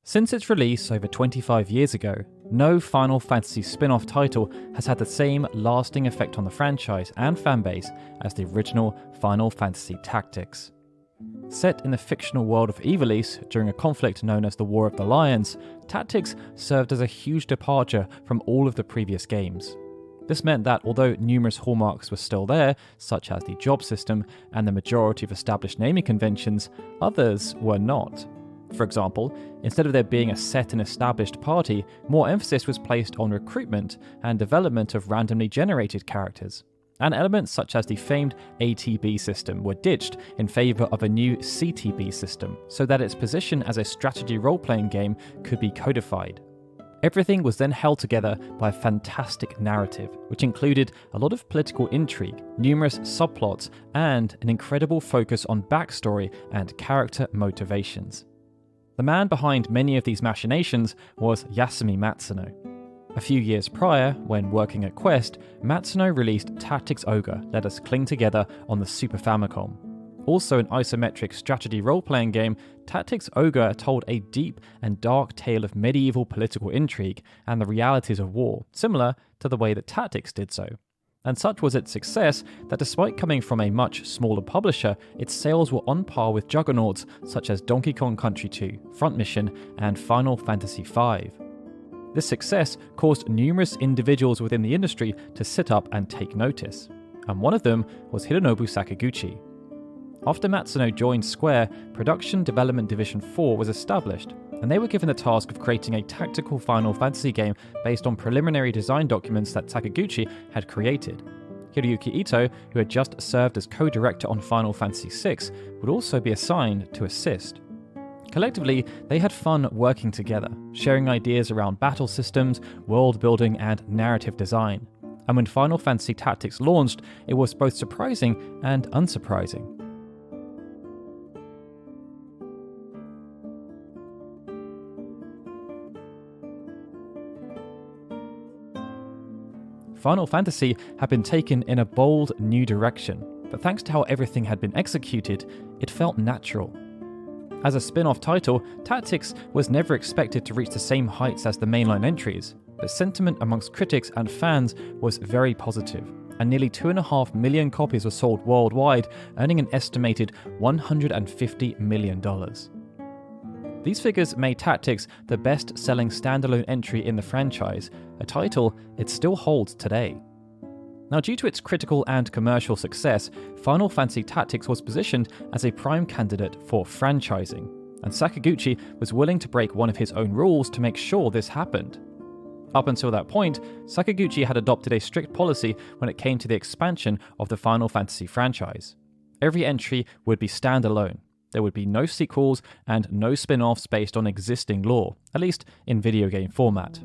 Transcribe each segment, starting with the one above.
Since its release over 25 years ago, no Final Fantasy spin-off title has had the same lasting effect on the franchise and fanbase as the original Final Fantasy Tactics. Set in the fictional world of Ivalice during a conflict known as the War of the Lions, Tactics served as a huge departure from all of the previous games. This meant that although numerous hallmarks were still there, such as the job system and the majority of established naming conventions, others were not. For example, instead of there being a set and established party, more emphasis was placed on recruitment and development of randomly generated characters. And elements such as the famed ATB system were ditched in favour of a new CTB system, so that its position as a strategy role-playing game could be codified. Everything was then held together by a fantastic narrative, which included a lot of political intrigue, numerous subplots, and an incredible focus on backstory and character motivations. The man behind many of these machinations was Yasumi Matsuno. A few years prior, when working at Quest, Matsuno released Tactics Ogre: Let Us Cling Together on the Super Famicom. Also an isometric strategy role-playing game, Tactics Ogre told a deep and dark tale of medieval political intrigue and the realities of war, similar to the way that Tactics did so. And such was its success that despite coming from a much smaller publisher, its sales were on par with juggernauts such as Donkey Kong Country 2, Front Mission, and Final Fantasy V. This success caused numerous individuals within the industry to sit up and take notice, and one of them was Hironobu Sakaguchi. After Matsuno joined Square, Production Development Division 4 was established, and they were given the task of creating a tactical Final Fantasy game based on preliminary design documents that Sakaguchi had created. Hiroyuki Ito, who had just served as co-director on Final Fantasy VI, would also be assigned to assist. Collectively, they had fun working together, sharing ideas around battle systems, world building, and narrative design. And when Final Fantasy Tactics launched, it was both surprising and unsurprising. Final Fantasy had been taken in a bold new direction, but thanks to how everything had been executed, it felt natural. As a spin-off title, Tactics was never expected to reach the same heights as the mainline entries, but sentiment amongst critics and fans was very positive, and nearly 2.5 million copies were sold worldwide, earning an estimated $150 million. These figures made Tactics the best-selling standalone entry in the franchise, a title it still holds today. Now, due to its critical and commercial success, Final Fantasy Tactics was positioned as a prime candidate for franchising, and Sakaguchi was willing to break one of his own rules to make sure this happened. Up until that point, Sakaguchi had adopted a strict policy when it came to the expansion of the Final Fantasy franchise. Every entry would be standalone. There would be no sequels and no spin-offs based on existing lore, at least in video game format.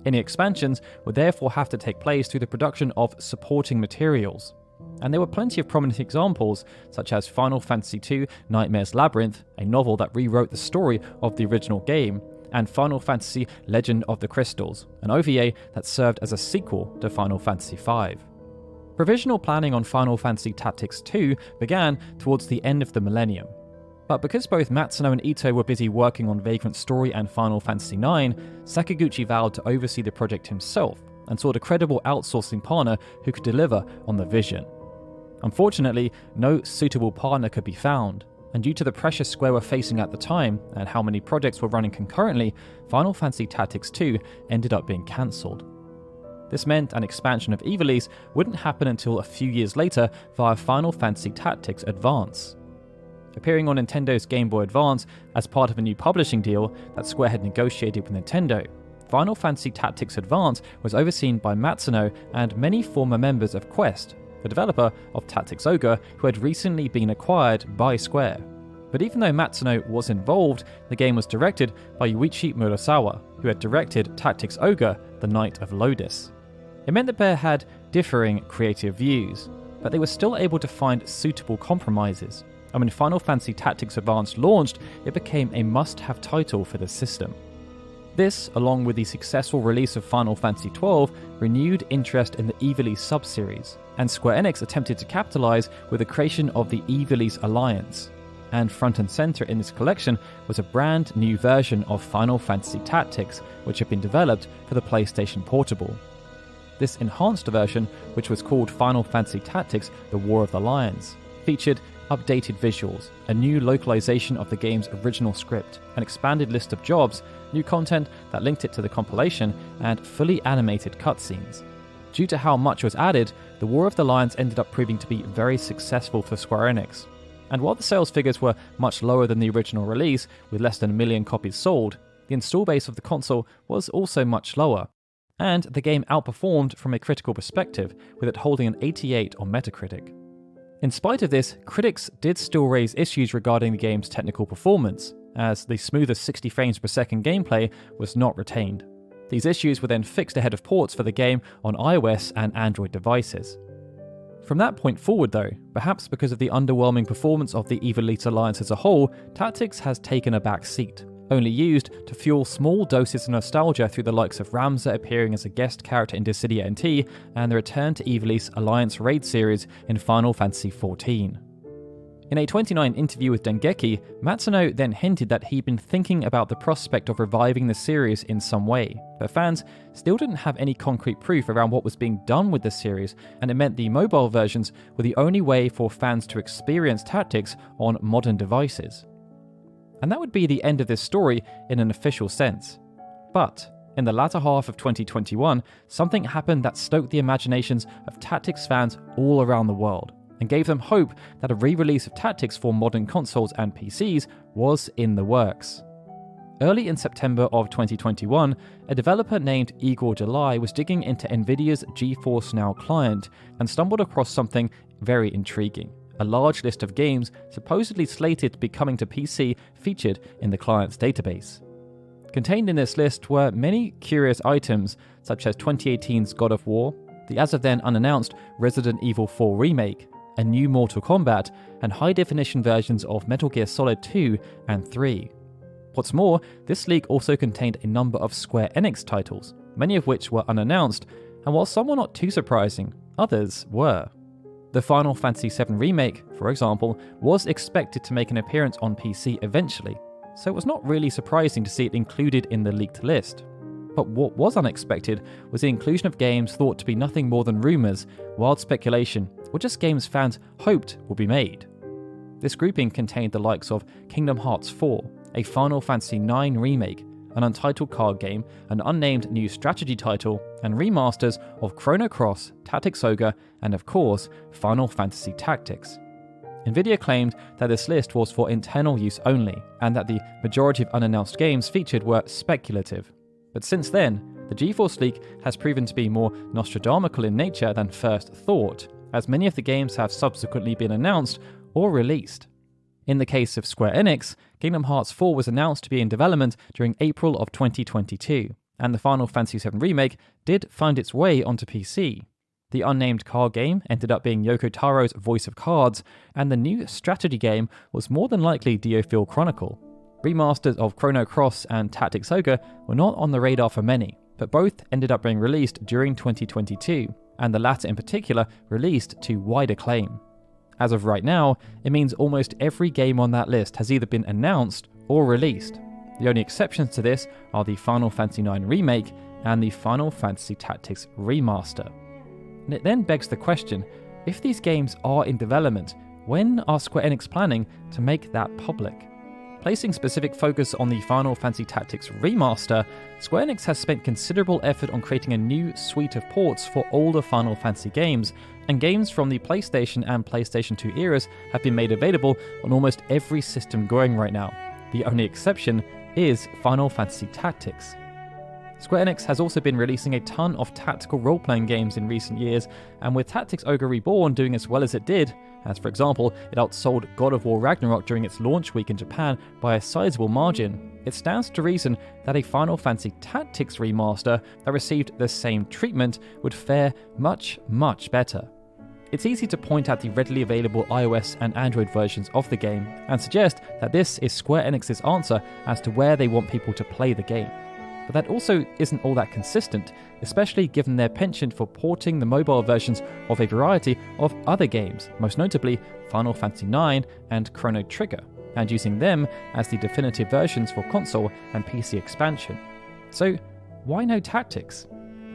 Any expansions would therefore have to take place through the production of supporting materials. And there were plenty of prominent examples, such as Final Fantasy II Nightmare's Labyrinth, a novel that rewrote the story of the original game, and Final Fantasy Legend of the Crystals, an OVA that served as a sequel to Final Fantasy V. Provisional planning on Final Fantasy Tactics II began towards the end of the millennium. But because both Matsuno and Ito were busy working on Vagrant Story and Final Fantasy IX, Sakaguchi vowed to oversee the project himself and sought a credible outsourcing partner who could deliver on the vision. Unfortunately, no suitable partner could be found, and due to the pressure Square were facing at the time and how many projects were running concurrently, Final Fantasy Tactics II ended up being cancelled. This meant an expansion of Ivalice wouldn't happen until a few years later via Final Fantasy Tactics Advance. Appearing on Nintendo's Game Boy Advance as part of a new publishing deal that Square had negotiated with Nintendo, Final Fantasy Tactics Advance was overseen by Matsuno and many former members of Quest, the developer of Tactics Ogre, who had recently been acquired by Square. But even though Matsuno was involved, the game was directed by Yuichi Murasawa, who had directed Tactics Ogre: The Night of Lodis. It meant the pair had differing creative views, but they were still able to find suitable compromises. And when Final Fantasy Tactics Advance launched, it became a must-have title for the system. This, along with the successful release of Final Fantasy XII, renewed interest in the Ivalice sub-series, and Square Enix attempted to capitalize with the creation of the Ivalice Alliance. and front and center in this collection was a brand new version of Final Fantasy Tactics, which had been developed for the PlayStation Portable. This enhanced version, which was called Final Fantasy Tactics: The War of the Lions, featured updated visuals, a new localization of the game's original script, an expanded list of jobs, new content that linked it to the compilation, and fully animated cutscenes. Due to how much was added, The War of the Lions ended up proving to be very successful for Square Enix. And while the sales figures were much lower than the original release, with less than 1 million copies sold, the install base of the console was also much lower. And the game outperformed from a critical perspective, with it holding an 88 on Metacritic. In spite of this, critics did still raise issues regarding the game's technical performance, as the smoother 60 frames per second gameplay was not retained. These issues were then fixed ahead of ports for the game on iOS and Android devices. From that point forward though, perhaps because of the underwhelming performance of the Eva Elite Alliance as a whole, Tactics has taken a back seat, only used to fuel small doses of nostalgia through the likes of Ramza appearing as a guest character in Dissidia NT and the return to Eva Elite's Alliance Raid series in Final Fantasy XIV. In a 2009 interview with Dengeki, Matsuno then hinted that he'd been thinking about the prospect of reviving the series in some way, but fans still didn't have any concrete proof around what was being done with the series, and it meant the mobile versions were the only way for fans to experience Tactics on modern devices. And that would be the end of this story in an official sense. But in the latter half of 2021, something happened that stoked the imaginations of Tactics fans all around the world, and gave them hope that a re-release of Tactics for modern consoles and PCs was in the works. Early in September of 2021, a developer named Igor July was digging into Nvidia's GeForce Now client and stumbled across something very intriguing: a large list of games supposedly slated to be coming to PC featured in the client's database. Contained in this list were many curious items, such as 2018's God of War, the as of then unannounced Resident Evil 4 remake, a new Mortal Kombat, and high-definition versions of Metal Gear Solid 2 and 3. What's more, this leak also contained a number of Square Enix titles, many of which were unannounced, and while some were not too surprising, others were. The Final Fantasy VII Remake, for example, was expected to make an appearance on PC eventually, so it was not really surprising to see it included in the leaked list. But what was unexpected was the inclusion of games thought to be nothing more than rumours, wild speculation, or just games fans hoped would be made. This grouping contained the likes of Kingdom Hearts 4, a Final Fantasy IX remake, an untitled card game, an unnamed new strategy title, and remasters of Chrono Cross, Tactics Ogre, and of course, Final Fantasy Tactics. Nvidia claimed that this list was for internal use only, and that the majority of unannounced games featured were speculative. But since then, the GeForce leak has proven to be more Nostradamical in nature than first thought, as many of the games have subsequently been announced or released. In the case of Square Enix, Kingdom Hearts 4 was announced to be in development during April of 2022, and the Final Fantasy VII Remake did find its way onto PC. The unnamed card game ended up being Yoko Taro's Voice of Cards, and the new strategy game was more than likely Diofield Chronicle. Remasters of Chrono Cross and Tactics Ogre were not on the radar for many, but both ended up being released during 2022, and the latter in particular released to wide acclaim. As of right now, it means almost every game on that list has either been announced or released. The only exceptions to this are the Final Fantasy IX Remake and the Final Fantasy Tactics Remaster. And it then begs the question, if these games are in development, when are Square Enix planning to make that public? Placing specific focus on the Final Fantasy Tactics Remaster, Square Enix has spent considerable effort on creating a new suite of ports for older Final Fantasy games, and games from the PlayStation and PlayStation 2 eras have been made available on almost every system going right now. The only exception is Final Fantasy Tactics. Square Enix has also been releasing a ton of tactical role-playing games in recent years, and with Tactics Ogre Reborn doing as well as it did, as for example, it outsold God of War Ragnarok during its launch week in Japan by a sizable margin, it stands to reason that a Final Fantasy Tactics remaster that received the same treatment would fare much, much better. It's easy to point at the readily available iOS and Android versions of the game, and suggest that this is Square Enix's answer as to where they want people to play the game. But that also isn't all that consistent, especially given their penchant for porting the mobile versions of a variety of other games, most notably Final Fantasy IX and Chrono Trigger, and using them as the definitive versions for console and PC expansion. So, why no tactics?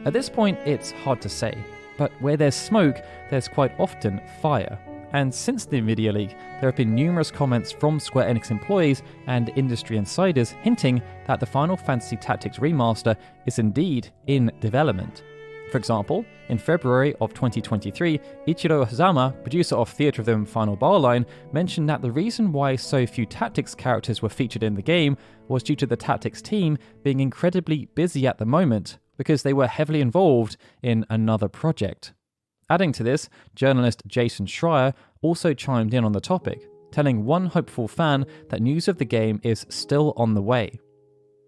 At this point, it's hard to say, but where there's smoke, there's quite often fire. And since the NVIDIA leak, there have been numerous comments from Square Enix employees and industry insiders hinting that the Final Fantasy Tactics Remaster is indeed in development. For example, in February of 2023, Ichiro Hazama, producer of Theatre of the Final Bar Line, mentioned that the reason why so few Tactics characters were featured in the game was due to the Tactics team being incredibly busy at the moment, because they were heavily involved in another project. Adding to this, journalist Jason Schreier also chimed in on the topic, telling one hopeful fan that news of the game is still on the way.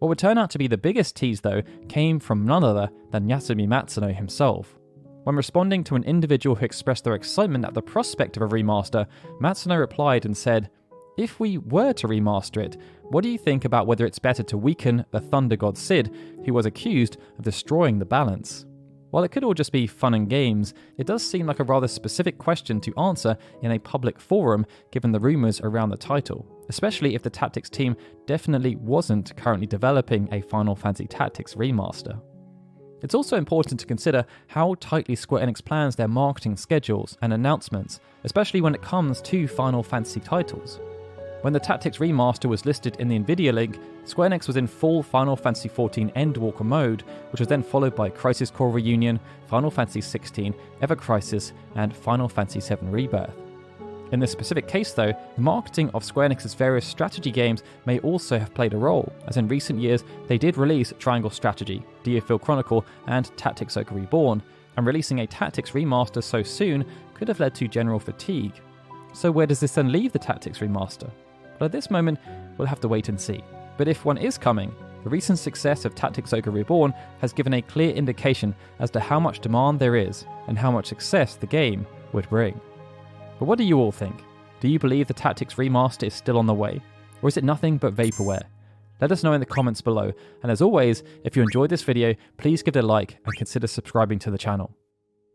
What would turn out to be the biggest tease, though, came from none other than Yasumi Matsuno himself. When responding to an individual who expressed their excitement at the prospect of a remaster, Matsuno replied and said, "If we were to remaster it, what do you think about whether it's better to weaken the Thunder God Cid, who was accused of destroying the balance?" While it could all just be fun and games, it does seem like a rather specific question to answer in a public forum given the rumours around the title, especially if the Tactics team definitely wasn't currently developing a Final Fantasy Tactics remaster. It's also important to consider how tightly Square Enix plans their marketing schedules and announcements, especially when it comes to Final Fantasy titles. When the Tactics remaster was listed in the NVIDIA link, Square Enix was in full Final Fantasy XIV Endwalker mode, which was then followed by Crisis Core Reunion, Final Fantasy XVI, Ever Crisis, and Final Fantasy VII Rebirth. In this specific case though, the marketing of Square Enix's various strategy games may also have played a role, as in recent years they did release Triangle Strategy, DioField Chronicle, and Tactics Ogre Reborn, and releasing a Tactics remaster so soon could have led to general fatigue. So where does this then leave the Tactics remaster? But at this moment, we'll have to wait and see. But if one is coming, the recent success of Tactics Ogre Reborn has given a clear indication as to how much demand there is and how much success the game would bring. But what do you all think? Do you believe the Tactics remaster is still on the way? Or is it nothing but vaporware? Let us know in the comments below, and as always, if you enjoyed this video, please give it a like and consider subscribing to the channel.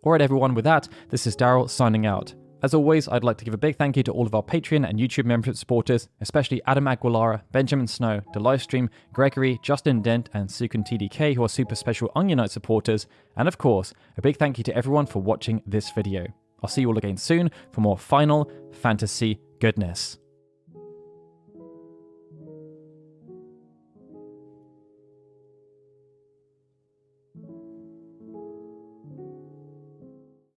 Alright everyone, with that, this is Daryl signing out. As always, I'd like to give a big thank you to all of our Patreon and YouTube membership supporters, especially Adam Aguilara, Benjamin Snow, The Livestream, Gregory, Justin Dent, and Sukun TDK, who are super special Onion Knight supporters, and of course, a big thank you to everyone for watching this video. I'll see you all again soon for more Final Fantasy goodness.